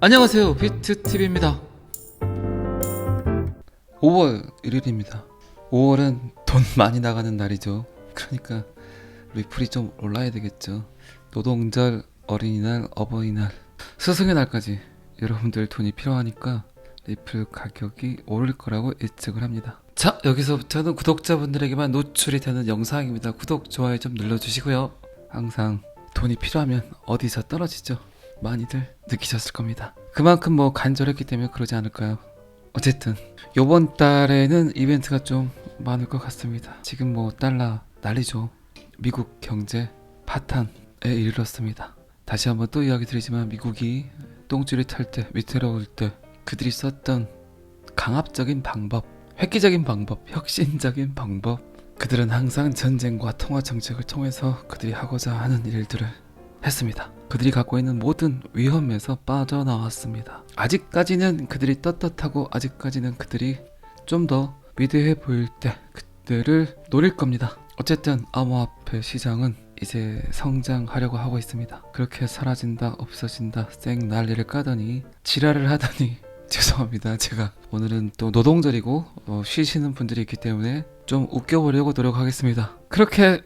안녕하세요, 비트TV입니다. 5월 1일입니다. 5월은 돈 많이 나가는 날이죠. 그러니까 리플이 좀 올라야 되겠죠. 노동절, 어린이날, 어버이날, 스승의 날까지 여러분들 돈이 필요하니까 리플 가격이 오를 거라고 예측을 합니다. 자, 여기서부터는 구독자분들에게만 노출이 되는 영상입니다. 구독, 좋아요 좀 눌러주시고요. 항상 돈이 필요하면 어디서 떨어지죠. 많이들 느끼셨을 겁니다. 그만큼 간절했기 때문에 그러지 않을까요? 어쨌든 요번 달에는 이벤트가 좀 많을 것 같습니다. 지금 달러 난리죠. 미국 경제 파탄에 이르렀습니다. 다시 한번 또 이야기 드리지만 미국이 똥줄이 탈 때, 위태로울 때 그들이 썼던 강압적인 방법, 획기적인 방법, 혁신적인 방법, 그들은 항상 전쟁과 통화 정책을 통해서 그들이 하고자 하는 일들을 했습니다. 그들이 갖고 있는 모든 위험에서 빠져나왔습니다. 아직까지는 그들이 떳떳하고 아직까지는 그들이 좀 더 위대해 보일 때 그들을 노릴 겁니다. 어쨌든 암호화폐 시장은 이제 성장하려고 하고 있습니다. 그렇게 사라진다 없어진다 쌩 난리를 까더니 지랄을 하더니 죄송합니다. 제가 오늘은 또 노동절이고 쉬시는 분들이 있기 때문에 좀 웃겨보려고 노력하겠습니다. 그렇게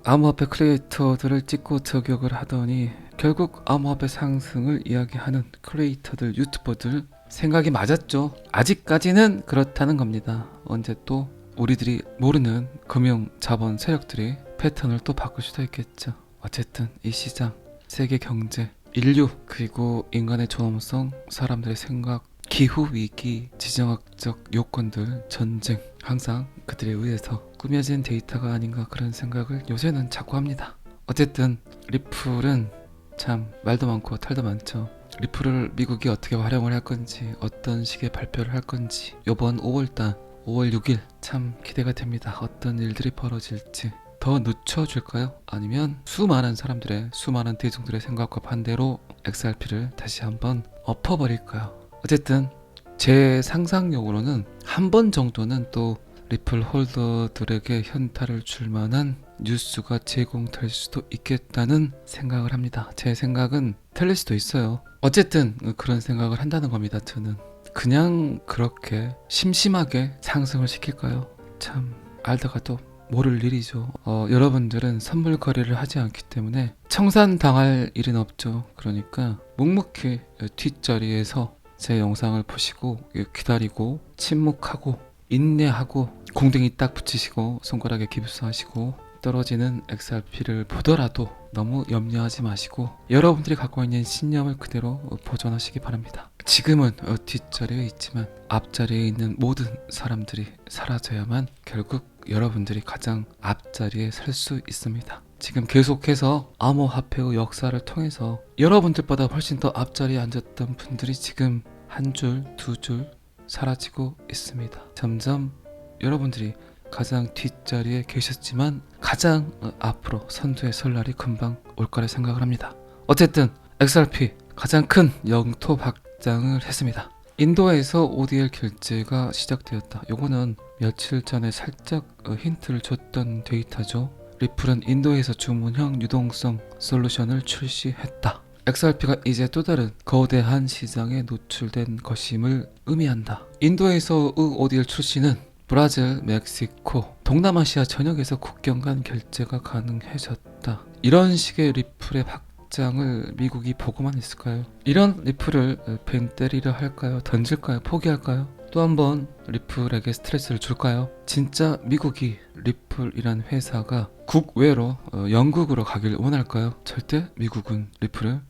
암호화폐 크리에이터들을 찍고 저격을 하더니 결국 암호화폐 상승을 이야기하는 크리에이터들, 유튜버들 생각이 맞았죠. 아직까지는 그렇다는 겁니다. 언제 또 우리들이 모르는 금융 자본 세력들이 패턴을 또 바꿀 수도 있겠죠. 어쨌든 이 시장, 세계 경제, 인류, 그리고 인간의 존엄성, 사람들의 생각, 기후위기, 지정학적 요건들, 전쟁, 항상 그들에 의해서 꾸며진 데이터가 아닌가 그런 생각을 요새는 자꾸 합니다. 어쨌든 리플은 참 말도 많고 탈도 많죠. 리플을 미국이 어떻게 활용을 할 건지, 어떤 식의 발표를 할 건지 요번 5월달 5월 6일 참 기대가 됩니다. 어떤 일들이 벌어질지 더 늦춰줄까요? 아니면 수많은 사람들의, 수많은 대중들의 생각과 반대로 XRP를 다시 한번 엎어버릴까요? 어쨌든 제 상상력으로는 한 번 정도는 또 리플 홀더들에게 현타를 줄 만한 뉴스가 제공될 수도 있겠다는 생각을 합니다. 제 생각은 틀릴 수도 있어요. 어쨌든 그런 생각을 한다는 겁니다. 저는 그냥 그렇게 심심하게 상승을 시킬까요? 참 알다가 또 모를 일이죠. 여러분들은 선물 거래를 하지 않기 때문에 청산당할 일은 없죠. 그러니까 묵묵히 뒷자리에서 제 영상을 보시고 기다리고 침묵하고 인내하고 공댕이 딱 붙이시고 손가락에 깁스하시고 떨어지는 XRP를 보더라도 너무 염려하지 마시고 여러분들이 갖고 있는 신념을 그대로 보존하시기 바랍니다. 지금은 뒷자리에 있지만 앞자리에 있는 모든 사람들이 사라져야만 결국 여러분들이 가장 앞자리에 설 수 있습니다. 지금 계속해서 암호화폐의 역사를 통해서 여러분들보다 훨씬 더 앞자리에 앉았던 분들이 지금 한 줄, 두 줄 사라지고 있습니다. 점점 여러분들이 가장 뒷자리에 계셨지만 가장 앞으로 선두에 설 날이 금방 올 거라 생각을 합니다. 어쨌든 XRP 가장 큰 영토 확장을 했습니다. 인도에서 ODL 결제가 시작되었다. 요거는 며칠 전에 살짝 힌트를 줬던 데이터죠. 리플은 인도에서 주문형 유동성 솔루션을 출시했다. XRP가 이제 또 다른 거대한 시장에 노출된 것임을 의미한다. 인도에서의 ODL 출시는 브라질, 멕시코, 동남아시아 전역에서 국경 간 결제가 가능해졌다. 이런 식의 리플의 확장을 미국이 보고만 있을까요? 이런 리플을 벤 때리려 할까요? 던질까요? 포기할까요? 또 한번 리플에게 스트레스를 줄까요? 진짜 미국이 리플이란 회사가 국외로 영국으로 가길 원할까요? 절대 미국은 리플을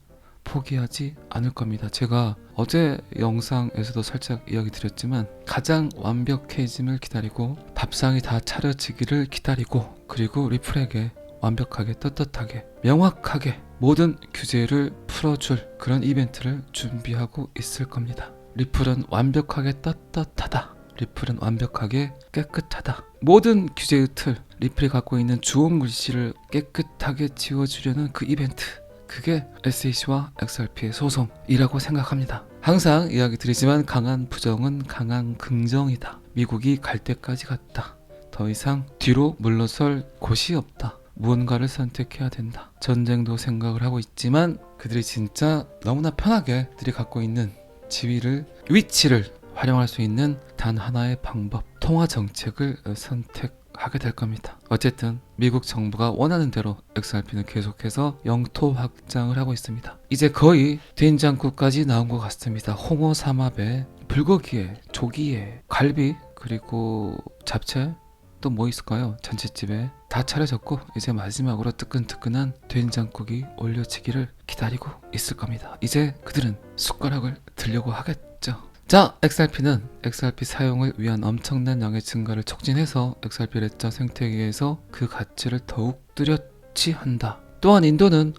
포기하지 않을 겁니다. 제가 어제 영상에서도 살짝 이야기 드렸지만 가장 완벽해짐을 기다리고 밥상이 다 차려지기를 기다리고 그리고 리플에게 완벽하게 떳떳하게 명확하게 모든 규제를 풀어줄 그런 이벤트를 준비하고 있을 겁니다. 리플은 완벽하게 떳떳하다. 리플은 완벽하게 깨끗하다. 모든 규제의 틀, 리플이 갖고 있는 주홍 글씨를 깨끗하게 지워주려는 그 이벤트, 그게 SEC와 XRP의 소송이라고 생각합니다. 항상 이야기 드리지만 강한 부정은 강한 긍정이다. 미국이 갈 때까지 갔다. 더 이상 뒤로 물러설 곳이 없다. 무언가를 선택해야 된다. 전쟁도 생각을 하고 있지만 그들이 진짜 너무나 편하게 그들이 갖고 있는 지위를, 위치를 활용할 수 있는 단 하나의 방법, 통화 정책을 선택하게 될 겁니다. 어쨌든 미국 정부가 원하는 대로 XRP는 계속해서 영토 확장을 하고 있습니다. 이제 거의 된장국까지 나온 것 같습니다. 홍어 삼합에 불고기에 조기에 갈비 그리고 잡채 또 뭐 있을까요? 잔치집에 다 차려졌고 이제 마지막으로 뜨끈뜨끈한 된장국이 올려지기를 기다리고 있을 겁니다. 이제 그들은 숟가락을 들려고 하겠죠. 자, XRP는 XRP 사용을 위한 엄청난 양의 증가를 촉진해서 XRP 레자 생태계에서 그 가치를 더욱 뚜렷이 한다. 또한 인도는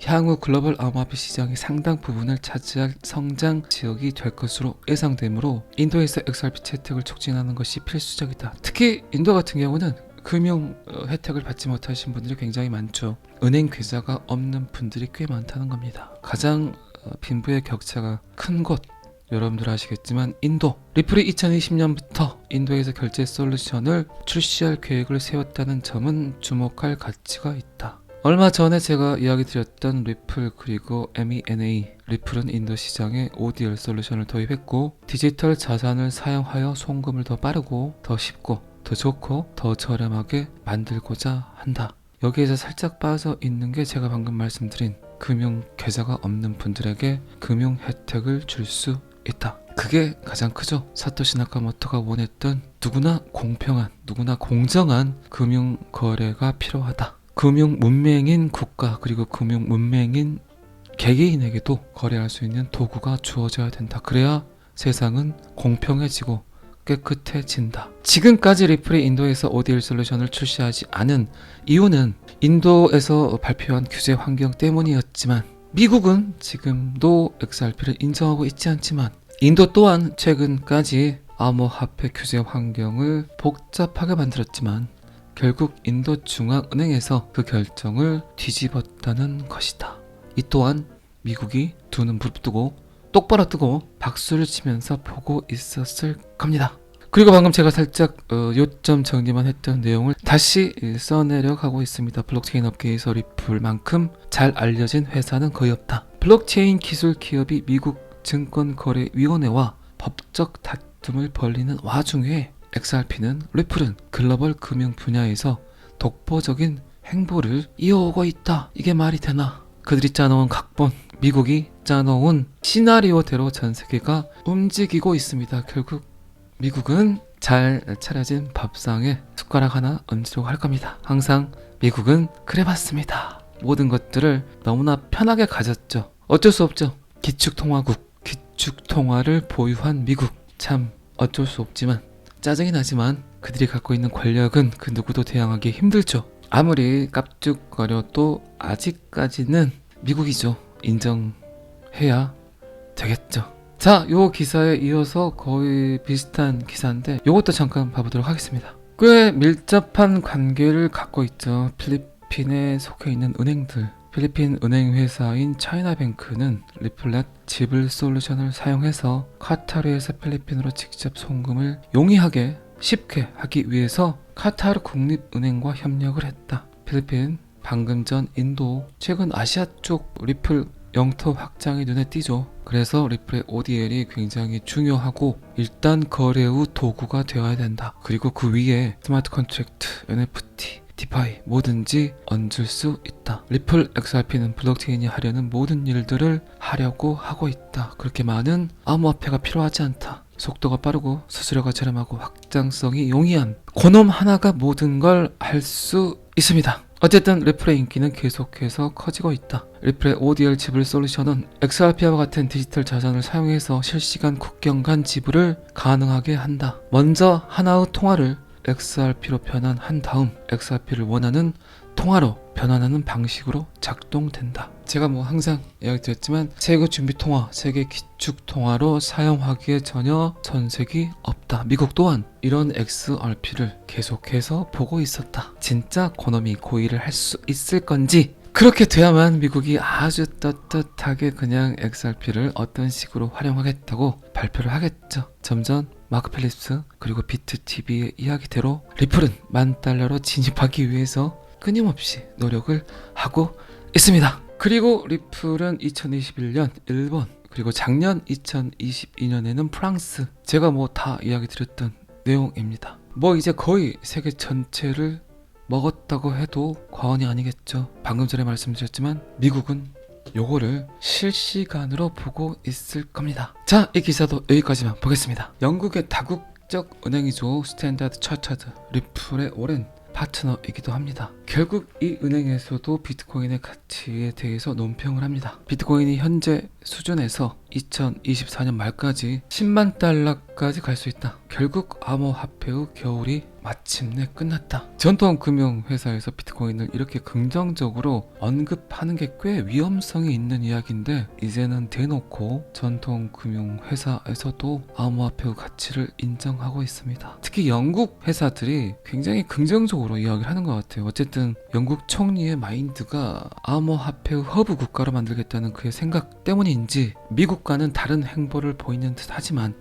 향후 글로벌 암호화폐 시장의 상당 부분을 차지할 성장 지역이 될 것으로 예상되므로 인도에서 XRP 채택을 촉진하는 것이 필수적이다. 특히 인도 같은 경우는 금융 혜택을 받지 못하신 분들이 굉장히 많죠. 은행 계좌가 없는 분들이 꽤 많다는 겁니다. 가장 빈부의 격차가 큰 곳, 여러분들 아시겠지만 인도. 리플이 2020년부터 인도에서 결제 솔루션을 출시할 계획을 세웠다는 점은 주목할 가치가 있다. 얼마 전에 제가 이야기 드렸던 리플 그리고 MENA, 리플은 인도 시장에 ODL 솔루션을 도입했고 디지털 자산을 사용하여 송금을 더 빠르고 더 쉽고 더 좋고 더 저렴하게 만들고자 한다. 여기에서 살짝 빠져 있는 게 제가 방금 말씀드린 금융 계좌가 없는 분들에게 금융 혜택을 줄 수 있다. 그게 가장 크죠. 사토시 나카모토가 원했던 누구나 공평한, 누구나 공정한 금융 거래가 필요하다. 금융 문맹인 국가 그리고 금융 문맹인 개개인에게도 거래할 수 있는 도구가 주어져야 된다. 그래야 세상은 공평해지고 깨끗해진다. 지금까지 리플이 인도에서 ODL 솔루션을 출시하지 않은 이유는 인도에서 발표한 규제 환경 때문이었지만 미국은 지금도 XRP를 인정하고 있지 않지만 인도 또한 최근까지 암호화폐 규제 환경을 복잡하게 만들었지만 결국 인도 중앙은행에서 그 결정을 뒤집었다는 것이다. 이 또한 미국이 두 눈 부릅뜨고 똑바로 뜨고 박수를 치면서 보고 있었을 겁니다. 그리고 방금 제가 살짝 요점 정리만 했던 내용을 다시 써내려가고 있습니다. 블록체인 업계에서 리플만큼 잘 알려진 회사는 거의 없다. 블록체인 기술 기업이 미국 증권거래위원회와 법적 다툼을 벌이는 와중에 XRP는 리플은 글로벌 금융 분야에서 독보적인 행보를 이어오고 있다. 이게 말이 되나? 그들이 짜놓은 각본, 미국이 짜놓은 시나리오대로 전 세계가 움직이고 있습니다. 결국 미국은 잘 차려진 밥상에 숟가락 하나 얹으려고 할 겁니다. 항상 미국은 그래봤습니다. 모든 것들을 너무나 편하게 가졌죠. 어쩔 수 없죠. 기축통화국, 기축통화를 보유한 미국. 참 어쩔 수 없지만 짜증이 나지만 그들이 갖고 있는 권력은 그 누구도 대항하기 힘들죠. 아무리 깝죽거려도 아직까지는 미국이죠. 인정해야 되겠죠. 자, 요 기사에 이어서 거의 비슷한 기사인데 요것도 잠깐 봐보도록 하겠습니다. 꽤 밀접한 관계를 갖고 있죠. 필리핀에 속해 있는 은행들. 필리핀 은행 회사인 차이나뱅크는 리플렛 지불 솔루션을 사용해서 카타르에서 필리핀으로 직접 송금을 용이하게 쉽게 하기 위해서 카타르 국립은행과 협력을 했다. 필리핀, 방금 전 인도, 최근 아시아 쪽 리플 영토 확장이 눈에 띄죠. 그래서 리플의 ODL이 굉장히 중요하고 일단 거래 후 도구가 되어야 된다. 그리고 그 위에 스마트 컨트랙트, NFT, 디파이 뭐든지 얹을 수 있다. 리플 XRP는 블록체인이 하려는 모든 일들을 하려고 하고 있다. 그렇게 많은 암호화폐가 필요하지 않다. 속도가 빠르고 수수료가 저렴하고 확장성이 용이한 그놈 하나가 모든 걸 할 수 있습니다. 어쨌든 리플의 인기는 계속해서 커지고 있다. 리플의 ODL 지불 솔루션은 XRP와 같은 디지털 자산을 사용해서 실시간 국경 간 지불을 가능하게 한다. 먼저 하나의 통화를 XRP로 변환한 다음 XRP를 원하는 통화로 변환하는 방식으로 작동된다. 제가 항상 이야기드렸지만 세계 준비 통화, 세계 기축 통화로 사용하기에 전혀 전색이 없다. 미국 또한 이런 XRP를 계속해서 보고 있었다. 진짜 그놈이 고의를 할 수 있을 건지 그렇게 돼야만 미국이 아주 떳떳하게 그냥 XRP를 어떤 식으로 활용하겠다고 발표를 하겠죠. 점점 마크 필립스 그리고 비트TV의 이야기대로 리플은 $10,000로 진입하기 위해서 끊임없이 노력을 하고 있습니다. 그리고 리플은 2021년 일본, 그리고 작년 2022년에는 프랑스, 제가 뭐 다 이야기 드렸던 내용입니다. 뭐 이제 거의 세계 전체를 먹었다고 해도 과언이 아니겠죠. 방금 전에 말씀드렸지만 미국은 요거를 실시간으로 보고 있을 겁니다. 자, 이 기사도 여기까지만 보겠습니다. 영국의 다국적 은행이죠. 스탠다드 차터드 리플의 오랜 파트너이기도 합니다. 결국 이 은행에서도 비트코인의 가치에 대해서 논평을 합니다. 비트코인이 현재 수준에서 2024년 말까지 10만 달러까지 갈 수 있다. 결국 암호화폐의 겨울이 마침내 끝났다. 전통 금융회사에서 비트코인을 이렇게 긍정적으로 언급하는 게 꽤 위험성이 있는 이야기인데, 이제는 대놓고 전통 금융회사에서도 암호화폐의 가치를 인정하고 있습니다. 특히 영국 회사들이 굉장히 긍정적으로 이야기를 하는 것 같아요. 어쨌든 영국 총리의 마인드가 암호화폐의 허브 국가로 만들겠다는 그의 생각 때문인지 미국과는 다른 행보를 보이는 듯 하지만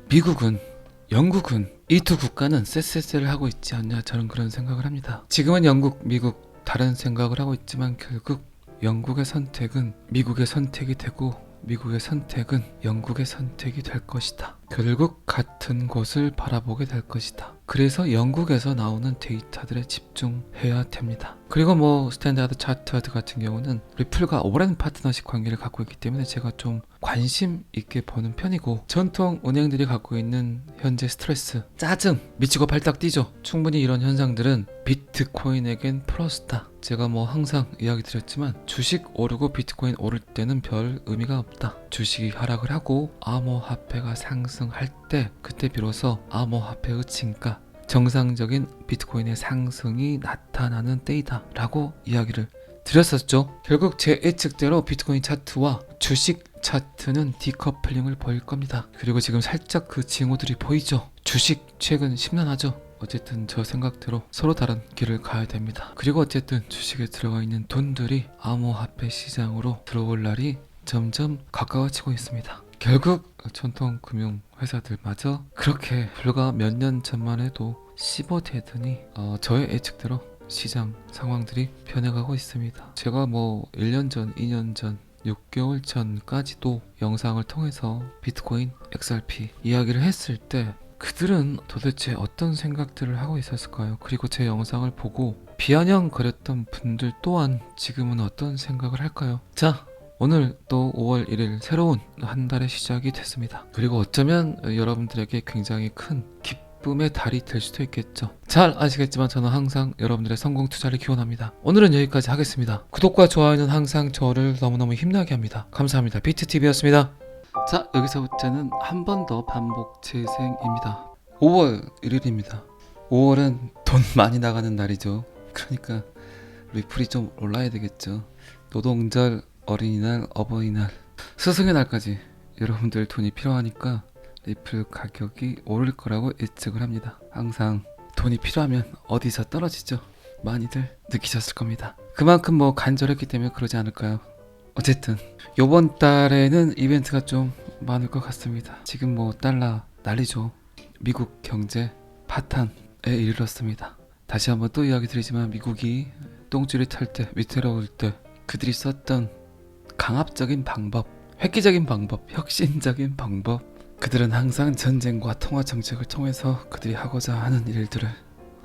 영국은 이 두 국가는 쎄쎄쎄를 하고 있지 않냐, 저는 그런 생각을 합니다. 지금은 영국, 미국 다른 생각을 하고 있지만 결국 영국의 선택은 미국의 선택이 되고 미국의 선택은 영국의 선택이 될 것이다. 결국 같은 곳을 바라보게 될 것이다. 그래서 영국에서 나오는 데이터들에 집중해야 됩니다. 그리고 뭐 스탠다드 차터드 같은 경우는 리플과 오랜 파트너십 관계를 갖고 있기 때문에 제가 좀 관심 있게 보는 편이고, 전통 은행들이 갖고 있는 현재 스트레스, 짜증 미치고 발딱 뛰죠. 충분히 이런 현상들은 비트코인에겐 플러스다. 제가 뭐 항상 이야기 드렸지만 주식 오르고 비트코인 오를 때는 별 의미가 없다. 주식이 하락을 하고 암호화폐가 상승할 때, 그때 비로소 암호화폐의 진가, 정상적인 비트코인의 상승이 나타나는 때이다 라고 이야기를 드렸었죠. 결국 제 예측대로 비트코인 차트와 주식 차트는 디커플링을 보일 겁니다. 그리고 지금 살짝 그 징후들이 보이죠. 주식 최근 심란하죠. 어쨌든 저 생각대로 서로 다른 길을 가야 됩니다. 그리고 어쨌든 주식에 들어가 있는 돈들이 암호화폐 시장으로 들어올 날이 점점 가까워지고 있습니다. 결국 전통 금융 회사들마저 그렇게 불과 몇 년 전만 해도 씹어대더니 저의 예측대로 시장 상황들이 변해가고 있습니다. 제가 뭐 1년 전, 2년 전, 6개월 전까지도 영상을 통해서 비트코인, XRP 이야기를 했을 때 그들은 도대체 어떤 생각들을 하고 있었을까요? 그리고 제 영상을 보고 비아냥거렸던 분들 또한 지금은 어떤 생각을 할까요? 자, 오늘 또 5월 1일 새로운 한 달의 시작이 됐습니다. 그리고 어쩌면 여러분들에게 굉장히 큰 기쁨의 달이 될 수도 있겠죠. 잘 아시겠지만 저는 항상 여러분들의 성공 투자를 기원합니다. 오늘은 여기까지 하겠습니다. 구독과 좋아요는 항상 저를 너무너무 힘나게 합니다. 감사합니다. 비트TV였습니다. 자, 여기서부터는 한 번 더 반복 재생입니다. 5월 1일입니다. 5월은 돈 많이 나가는 날이죠. 그러니까 리플이 좀 올라야 되겠죠. 노동절, 어린이날, 어버이날, 스승의 날까지 여러분들 돈이 필요하니까 리플 가격이 오를 거라고 예측을 합니다. 항상 돈이 필요하면 어디서 떨어지죠. 많이들 느끼셨을 겁니다. 그만큼 뭐 간절했기 때문에 그러지 않을까요? 어쨌든 요번 달에는 이벤트가 좀 많을 것 같습니다. 지금 뭐 달러 난리죠. 미국 경제 파탄에 이르렀습니다. 다시 한번 또 이야기 드리지만 미국이 똥줄이 탈 때, 위태로울 때 그들이 썼던 강압적인 방법, 획기적인 방법, 혁신적인 방법, 그들은 항상 전쟁과 통화 정책을 통해서 그들이 하고자 하는 일들을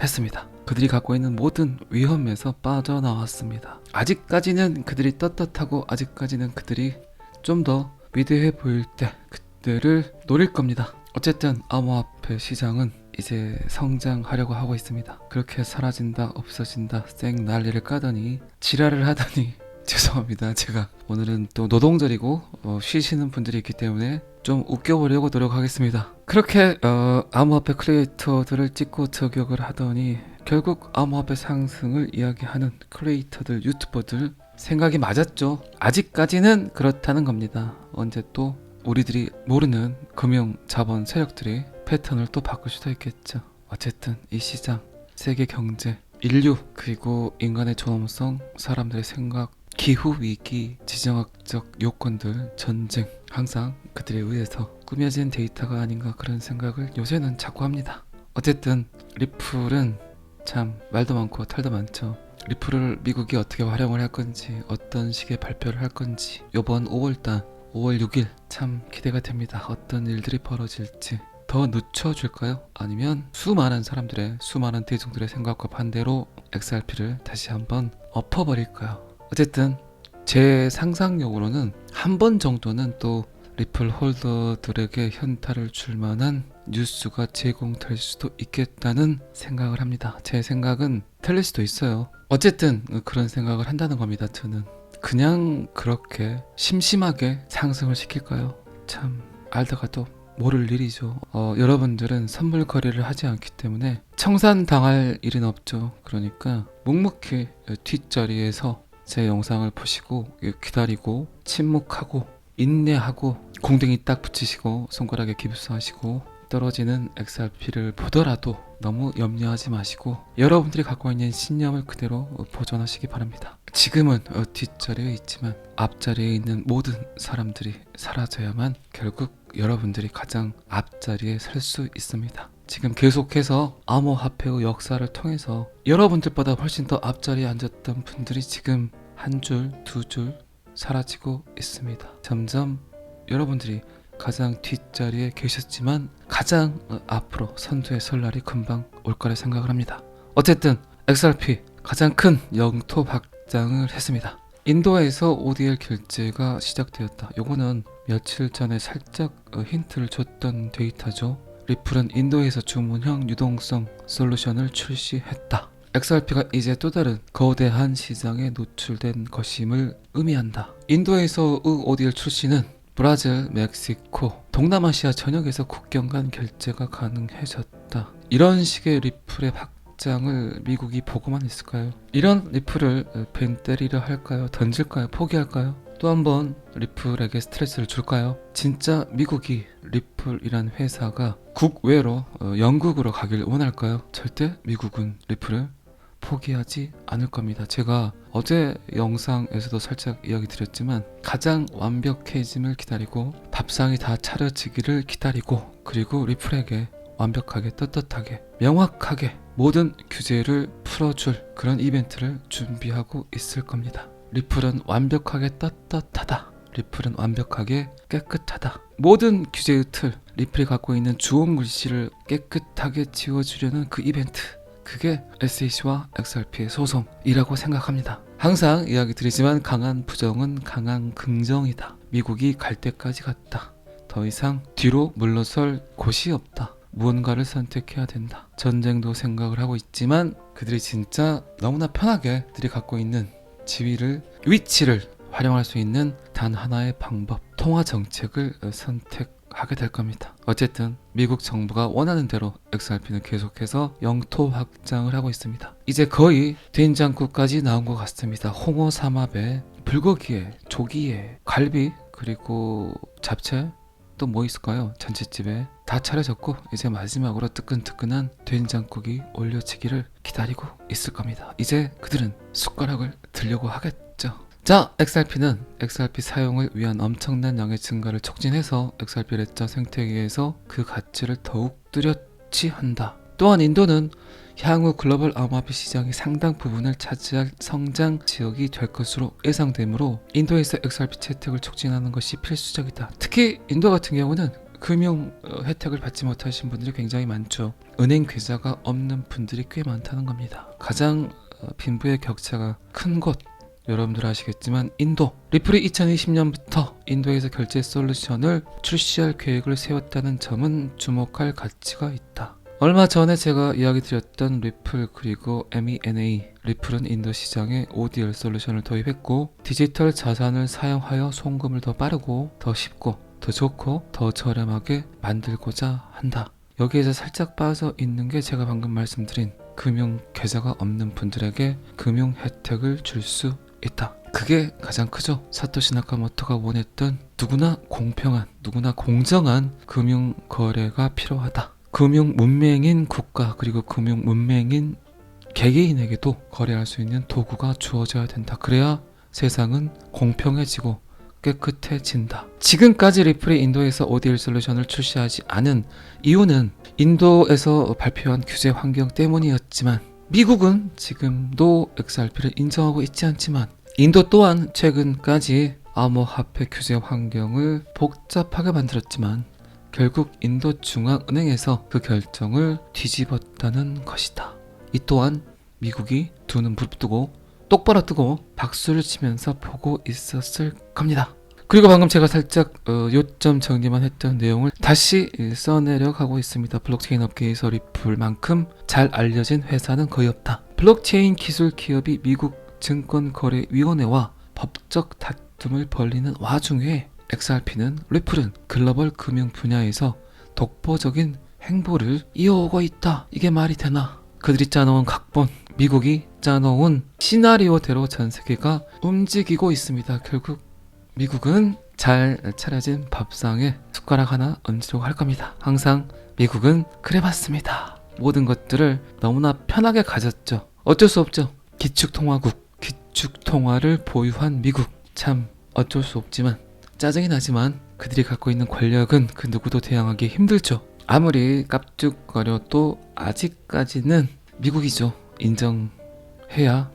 했습니다. 그들이 갖고 있는 모든 위험에서 빠져나왔습니다. 아직까지는 그들이 떳떳하고 아직까지는 그들이 좀 더 위대해 보일 때 그들을 노릴 겁니다. 어쨌든 암호화폐 시장은 이제 성장하려고 하고 있습니다. 그렇게 사라진다, 없어진다, 쌩 난리를 까더니 지랄을 하더니 죄송합니다. 제가 오늘은 또 노동절이고 쉬시는 분들이 있기 때문에 좀 웃겨보려고 노력하겠습니다. 그렇게 암호화폐 크리에이터들을 찍고 저격을 하더니 결국 암호화폐 상승을 이야기하는 크리에이터들, 유튜버들 생각이 맞았죠. 아직까지는 그렇다는 겁니다. 언제 또 우리들이 모르는 금융 자본 세력들이 패턴을 또 바꿀 수도 있겠죠. 어쨌든 이 시장, 세계 경제, 인류, 그리고 인간의 존엄성, 사람들의 생각, 기후위기, 지정학적 요건들, 전쟁, 항상 그들에 의해서 꾸며진 데이터가 아닌가 그런 생각을 요새는 자꾸 합니다. 어쨌든 리플은 참 말도 많고 탈도 많죠. 리플을 미국이 어떻게 활용을 할 건지, 어떤 식의 발표를 할 건지, 요번 5월달 5월 6일 참 기대가 됩니다. 어떤 일들이 벌어질지. 더 늦춰줄까요? 아니면 수많은 사람들의, 수많은 대중들의 생각과 반대로 XRP를 다시 한번 엎어버릴까요? 어쨌든 제 상상력으로는 한 번 정도는 또 리플 홀더들에게 현타를 줄 만한 뉴스가 제공될 수도 있겠다는 생각을 합니다. 제 생각은 틀릴 수도 있어요. 어쨌든 그런 생각을 한다는 겁니다. 저는 그냥 그렇게 심심하게 상승을 시킬까요? 참 알다가도 모를 일이죠. 여러분들은 선물 거래를 하지 않기 때문에 청산당할 일은 없죠. 그러니까 묵묵히 뒷자리에서 제 영상을 보시고 기다리고 침묵하고 인내하고 공댕이 딱 붙이시고 손가락에 깁스하시고 떨어지는 XRP를 보더라도 너무 염려하지 마시고 여러분들이 갖고 있는 신념을 그대로 보존하시기 바랍니다. 지금은 뒷자리에 있지만 앞자리에 있는 모든 사람들이 사라져야만 결국 여러분들이 가장 앞자리에 설 수 있습니다. 지금 계속해서 암호화폐의 역사를 통해서 여러분들보다 훨씬 더 앞자리에 앉았던 분들이 지금 한 줄, 두 줄 사라지고 있습니다. 점점 여러분들이 가장 뒷자리에 계셨지만 가장 앞으로 선두에 설 날이 금방 올 거라 생각을 합니다. 어쨌든 XRP 가장 큰 영토 확장을 했습니다. 인도에서 ODL 결제가 시작되었다. 요거는 며칠 전에 살짝 힌트를 줬던 데이터죠. 리플은 인도에서 주문형 유동성 솔루션을 출시했다. XRP가 이제 또 다른 거대한 시장에 노출된 것임을 의미한다. 인도에서의 ODL 출시는 브라질, 멕시코, 동남아시아 전역에서 국경 간 결제가 가능해졌다. 이런 식의 리플의 확장을 미국이 보고만 있을까요? 이런 리플을 벤 때리려 할까요? 던질까요? 포기할까요? 또 한번 리플에게 스트레스를 줄까요? 진짜 미국이 리플이란 회사가 국외로 영국으로 가길 원할까요? 절대 미국은 리플을 포기하지 않을 겁니다. 제가 어제 영상에서도 살짝 이야기 드렸지만 가장 완벽해짐을 기다리고 밥상이 다 차려지기를 기다리고 그리고 리플에게 완벽하게 떳떳하게 명확하게 모든 규제를 풀어줄 그런 이벤트를 준비하고 있을 겁니다. 리플은 완벽하게 떳떳하다. 리플은 완벽하게 깨끗하다. 모든 규제의 틀, 리플이 갖고 있는 주옥 물씨를 깨끗하게 지워주려는 그 이벤트, 그게 SEC와 XRP의 소송이라고 생각합니다. 항상 이야기 드리지만 강한 부정은 강한 긍정이다. 미국이 갈 때까지 갔다. 더 이상 뒤로 물러설 곳이 없다. 무언가를 선택해야 된다. 전쟁도 생각을 하고 있지만 그들이 진짜 너무나 편하게 그들이 갖고 있는 지위를, 위치를 활용할 수 있는 단 하나의 방법, 통화 정책을 선택하게 될 겁니다. 어쨌든 미국 정부가 원하는 대로 XRP는 계속해서 영토 확장을 하고 있습니다. 이제 거의 된장국까지 나온 것 같습니다. 홍어 삼합에 불고기에 조기에 갈비 그리고 잡채 또 뭐 있을까요? 잔치집에 다 차려졌고 이제 마지막으로 뜨끈뜨끈한 된장국이 올려지기를 기다리고 있을 겁니다. 이제 그들은 숟가락을 들려고 하겠죠. 자, XRP는 XRP 사용을 위한 엄청난 양의 증가를 촉진해서 XRP 레자 생태계에서 그 가치를 더욱 뚜렷이 한다. 또한 인도는 향후 글로벌 암호화폐 시장의 상당 부분을 차지할 성장 지역이 될 것으로 예상되므로 인도에서 XRP 채택을 촉진하는 것이 필수적이다. 특히 인도 같은 경우는 금융 혜택을 받지 못하신 분들이 굉장히 많죠. 은행 계좌가 없는 분들이 꽤 많다는 겁니다. 가장 빈부의 격차가 큰 곳, 여러분들 아시겠지만 인도. 리플이 2020년부터 인도에서 결제 솔루션을 출시할 계획을 세웠다는 점은 주목할 가치가 있다. 얼마 전에 제가 이야기 드렸던 리플 그리고 MENA, 리플은 인도 시장에 ODL 솔루션을 도입했고 디지털 자산을 사용하여 송금을 더 빠르고 더 쉽고 더 좋고 더 저렴하게 만들고자 한다. 여기에서 살짝 빠져 있는 게 제가 방금 말씀드린 금융 계좌가 없는 분들에게 금융 혜택을 줄 수 있다. 그게 가장 크죠. 사토시 나카모토가 원했던 누구나 공평한, 누구나 공정한 금융 거래가 필요하다. 금융 문맹인 국가 그리고 금융 문맹인 개개인에게도 거래할 수 있는 도구가 주어져야 된다. 그래야 세상은 공평해지고 깨끗해진다. 지금까지 리플이 인도에서 ODL 솔루션을 출시하지 않은 이유는 인도에서 발표한 규제 환경 때문이었지만 미국은 지금도 XRP를 인정하고 있지 않지만 인도 또한 최근까지 암호화폐 규제 환경을 복잡하게 만들었지만 결국 인도 중앙은행에서 그 결정을 뒤집었다는 것이다. 이 또한 미국이 두 눈 부릅뜨고 똑바로 뜨고 박수를 치면서 보고 있었을 겁니다. 그리고 방금 제가 살짝 요점 정리만 했던 내용을 다시 써내려 가고 있습니다. 블록체인 업계에서 리플만큼 잘 알려진 회사는 거의 없다. 블록체인 기술 기업이 미국 증권거래위원회와 법적 다툼을 벌이는 와중에 XRP는 리플은 글로벌 금융 분야에서 독보적인 행보를 이어오고 있다. 이게 말이 되나? 그들이 짜놓은 각본, 미국이 짜놓은 시나리오대로 전 세계가 움직이고 있습니다. 결국 미국은 잘 차려진 밥상에 숟가락 하나 얹으려고 할 겁니다. 항상 미국은 그래봤습니다. 모든 것들을 너무나 편하게 가졌죠. 어쩔 수 없죠. 기축통화국, 기축통화를 보유한 미국. 참 어쩔 수 없지만 짜증이 나지만 그들이 갖고 있는 권력은 그 누구도 대항하기 힘들죠. 아무리 깝죽거려도 아직까지는 미국이죠. 인정해야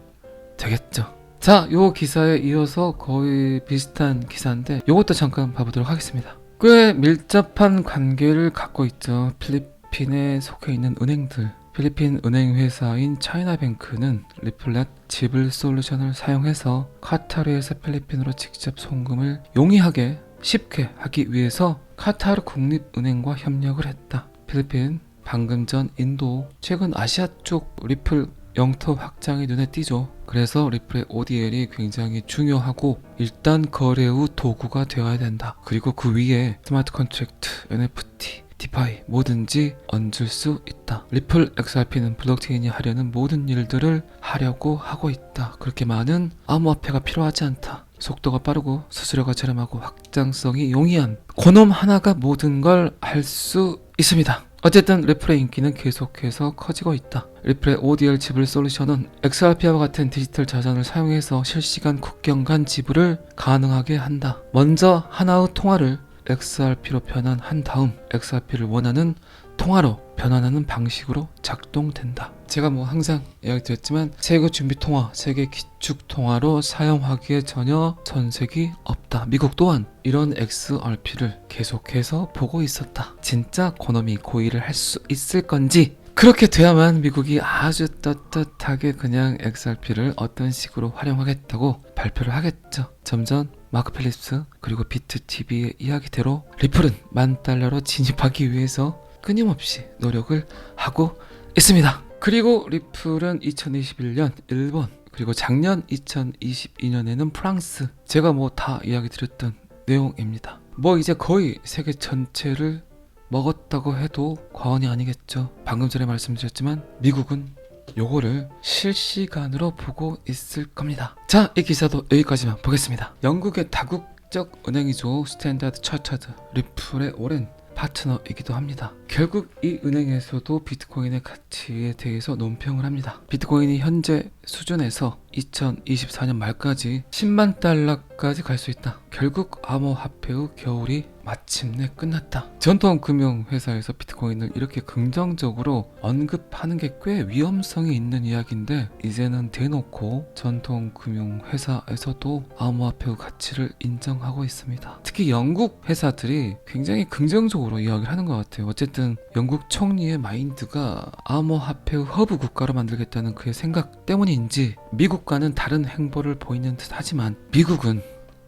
되겠죠. 자, 요 기사에 이어서 거의 비슷한 기사인데 요것도 잠깐 봐보도록 하겠습니다. 꽤 밀접한 관계를 갖고 있죠. 필리핀에 속해 있는 은행들. 필리핀 은행 회사인 차이나뱅크는 리플렛 지불 솔루션을 사용해서 카타르에서 필리핀으로 직접 송금을 용이하게 쉽게 하기 위해서 카타르 국립은행과 협력을 했다. 필리핀, 방금 전 인도, 최근 아시아 쪽 리플 영토 확장이 눈에 띄죠. 그래서 리플의 ODL이 굉장히 중요하고 일단 거래 후 도구가 되어야 된다. 그리고 그 위에 스마트 컨트랙트, NFT, 디파이 뭐든지 얹을 수 있다. 리플 XRP는 블록체인이 하려는 모든 일들을 하려고 하고 있다. 그렇게 많은 암호화폐가 필요하지 않다. 속도가 빠르고 수수료가 저렴하고 확장성이 용이한 그놈 하나가 모든 걸 할 수 있습니다. 어쨌든 리플의 인기는 계속해서 커지고 있다. 리플의 ODL 지불 솔루션은 XRP와 같은 디지털 자산을 사용해서 실시간 국경 간 지불을 가능하게 한다. 먼저 하나의 통화를 XRP로 변환한 다음 XRP를 원하는 통화로 변환하는 방식으로 작동된다. 제가 항상 이야기 드렸지만 세계 준비 통화, 세계 기축 통화로 사용하기에 전혀 손색이 없다. 미국 또한 이런 XRP를 계속해서 보고 있었다. 진짜 그놈이 고의를 할 수 있을 건지 그렇게 돼야만 미국이 아주 떳떳하게 그냥 XRP를 어떤 식으로 활용하겠다고 발표를 하겠죠. 점점 마크 필립스 그리고 비트TV의 이야기대로 리플은 $10,000로 진입하기 위해서 끊임없이 노력을 하고 있습니다. 그리고 리플은 2021년 일본 그리고 작년 2022년에는 프랑스 제가 다 이야기 드렸던 내용입니다. 이제 거의 세계 전체를 먹었다고 해도 과언이 아니겠죠. 방금 전에 말씀드렸지만 미국은 요거를 실시간으로 보고 있을 겁니다. 자, 이 기사도 여기까지만 보겠습니다. 영국의 다국적 은행이죠. 스탠다드 차터드 리플의 오랜 파트너이기도 합니다. 결국 이 은행에서도 비트코인의 가치에 대해서 논평을 합니다. 비트코인이 현재 수준에서 2024년 말까지 $100,000까지 갈 수 있다. 결국 암호화폐의 겨울이 마침내 끝났다. 전통 금융회사에서 비트코인을 이렇게 긍정적으로 언급하는 게 꽤 위험성이 있는 이야기인데 이제는 대놓고 전통 금융회사에서도 암호화폐의 가치를 인정하고 있습니다. 특히 영국 회사들이 굉장히 긍정적으로 이야기를 하는 것 같아요. 어쨌든 영국 총리의 마인드가 암호화폐의 허브 국가로 만들겠다는 그의 생각 때문인지 미국과는 다른 행보를 보이는 듯 하지만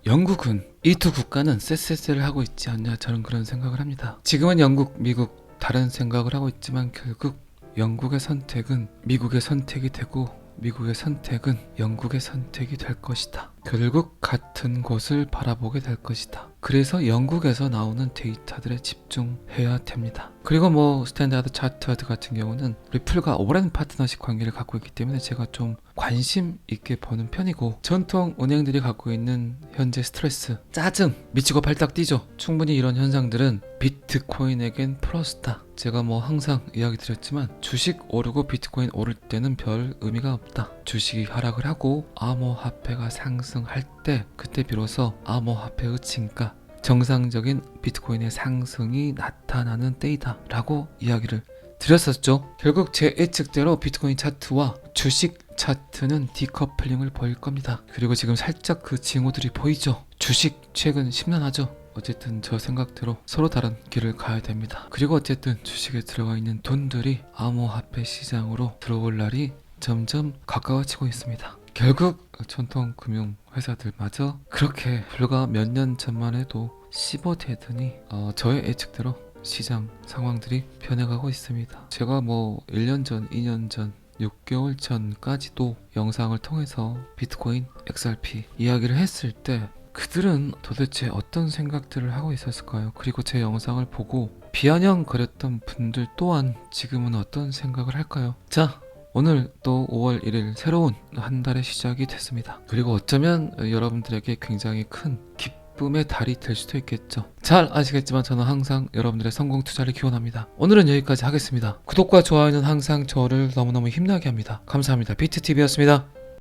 영국은 이 두 국가는 쎄쎄쎄를 하고 있지 않냐 저는 그런 생각을 합니다. 지금은 영국, 미국 다른 생각을 하고 있지만 결국 영국의 선택은 미국의 선택이 되고 미국의 선택은 영국의 선택이 될 것이다. 결국 같은 곳을 바라보게 될 것이다. 그래서 영국에서 나오는 데이터들에 집중해야 됩니다. 그리고 스탠다드 차터드 같은 경우는 리플과 오랜 파트너십 관계를 갖고 있기 때문에 제가 좀 관심 있게 보는 편이고 전통 은행들이 갖고 있는 현재 스트레스, 짜증, 미치고 발딱 뛰죠. 충분히 이런 현상들은 비트코인에겐 플러스다. 제가 항상 이야기 드렸지만 주식 오르고 비트코인 오를 때는 별 의미가 없다. 주식이 하락을 하고 암호화폐가 상승할 때 그때 비로소 암호화폐의 진가 정상적인 비트코인의 상승이 나타나는 때이다 라고 이야기를 드렸었죠. 결국 제 예측대로 비트코인 차트와 주식 차트는 디커플링을 보일 겁니다. 그리고 지금 살짝 그 징후들이 보이죠. 주식 최근 심란하죠. 어쨌든 저 생각대로 서로 다른 길을 가야 됩니다. 그리고 어쨌든 주식에 들어가 있는 돈들이 암호화폐 시장으로 들어올 날이 점점 가까워지고 있습니다. 결국 전통 금융 회사들마저 그렇게 불과 몇 년 전만 해도 씹어대더니 저의 예측대로 시장 상황들이 변해가고 있습니다. 제가 뭐 1년 전, 2년 전, 6개월 전까지도 영상을 통해서 비트코인, XRP 이야기를 했을 때 그들은 도대체 어떤 생각들을 하고 있었을까요? 그리고 제 영상을 보고 비아냥거렸던 분들 또한 지금은 어떤 생각을 할까요? 자, 오늘 또 5월 1일 새로운 한 달의 시작이 됐습니다. 그리고 어쩌면 여러분들에게 굉장히 큰 기쁨의 달이 될 수도 있겠죠. 잘 아시겠지만 저는 항상 여러분들의 성공 투자를 기원합니다. 오늘은 여기까지 하겠습니다. 구독과 좋아요는 항상 저를 너무너무 힘나게 합니다. 감사합니다. 비트TV였습니다.